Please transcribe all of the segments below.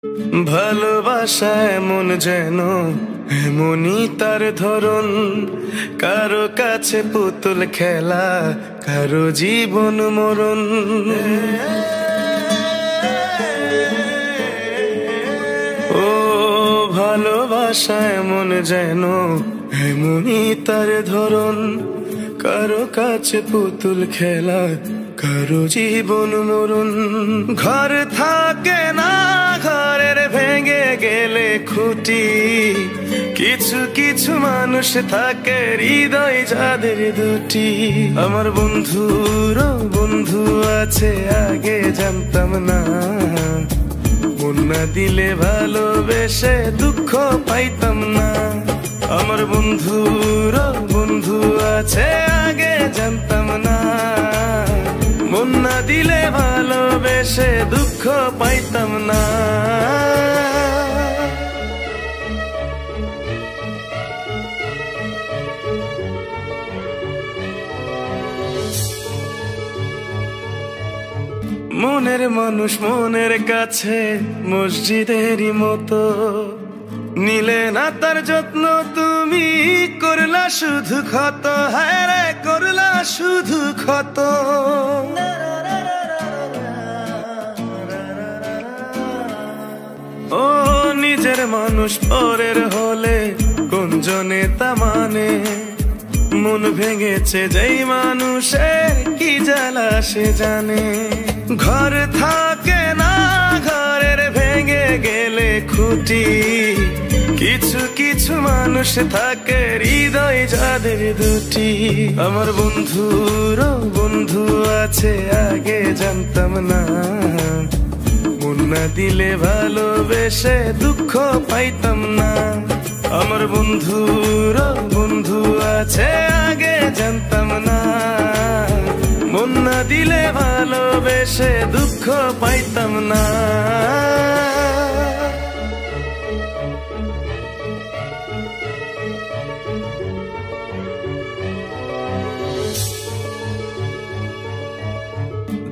ভালোবাসা এমন যেন এমনই তার ধরন, কারো কাছে পুতুল খেলা, কারো জীবন মরণ। ও ভালোবাসা এমন যেন এমনই তার ধরন, কারো কাছে পুতুল খেলা, কারো জীবন মরণ। ঘর থাকে না, ঘরের ভেঙে গেলে খুঁটি, কিছু কিছু মানুষ থাকে হৃদয় যাদের দুটি। আমার বন্ধুর বন্ধু আছে আগে জানতাম না, মন না দিলে ভালোবেসে দুঃখ পাইতাম না। আমার বন্ধুর বন্ধু আছে আগে জানতাম না, মন না দিলে ভালোবেসে দুঃখ পাইতাম না। মনের মানুষ মনের কাছে মসজিদেরই মতো, নিলে না তার যত্ন তুমি, করলা শুধু ক্ষত। হ্যাঁ রে করলা শুধু ক্ষত। ও নিজের মানুষ পরের হলে কোন জনে তা মানে, মন ভেঙেছে যেই মানুষের কি জ্বালা সে জানে। ঘর থাকে না, ঘরের ভেঙে গেলে খুঁটি, কিছু কিছু মানুষ থাকে হৃদয় যাদের দুটি। আমার বন্ধুর বন্ধু আছে আগে জানতাম না, মন না দিলে ভালোবেসে দুঃখ পাইতাম না। আমার বন্ধুর বন্ধু আছে আগে জানতাম না, মন না দিলে ভালোবেসে দুঃখ পাইতাম না।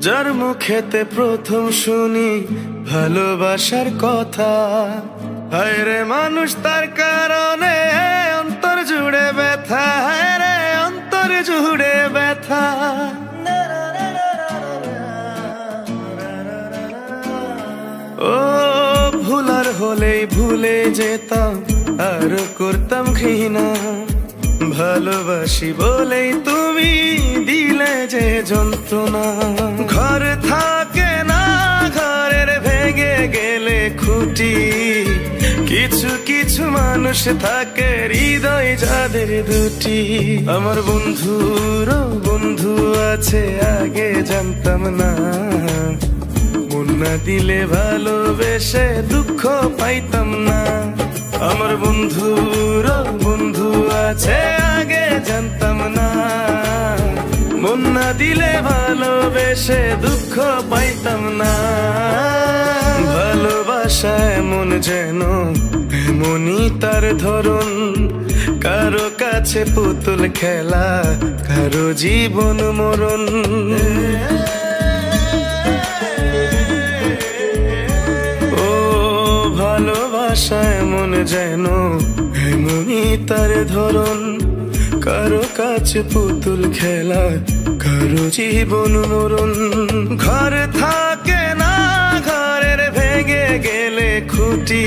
যার মুখেতে প্রথম শুনি ভালোবাসার কথা, হায় রে মানুষ তার কারণে অন্তর জুড়ে ব্যথা। হায় রে অন্তর জুড়ে ব্যথা। ও ভুলার হলেই ভুলে যেতাম, আর করতাম ঘৃণা। ভালোবাসি বলেই তুমি দিলে যে যন্ত্রণা। ঘর থাকে না, ঘরের ভেঙে গেলে খুঁটি, কিছু কিছু মানুষ থাকে হৃদয় যাদের দুটি। আমার বন্ধুর বন্ধু আছে আগে জানতাম না, মন না দিলে ভালোবেসে দুঃখ পাইতাম না। আমার বন্ধুর বন্ধু আছে আগে জানতাম না, মন না দিলে ভালোবেসে দুঃখ পাইতাম না। ভালোবাসা এমন যেন এমনই তার ধরন, কারো কাছে পুতুল খেলা, কারো জীবন মরণ। ও ভালোবাসা এমন যেন এমনই তার ধরন, কারো কাছে পুতুল খেলা, কারো জীবন মরণ। ঘর থাকে না, ঘরের ভেঙে গেলে খুঁটি,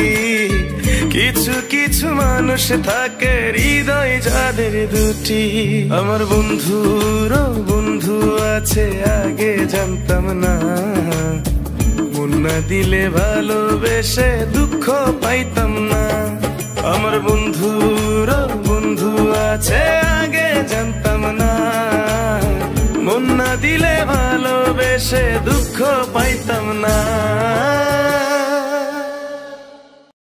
কিছু কিছু মানুষ থাকে হৃদয় যাদের দুটি। আমার বন্ধুর বন্ধু আছে আগে জানতাম না, মন না দিলে ভালোবেসে দুঃখ পাইতাম না। আমার বন্ধুর বন্ধু আছে আগে জানতাম না, মন না দিলে ভালোবেসে দুঃখ পাইতাম না।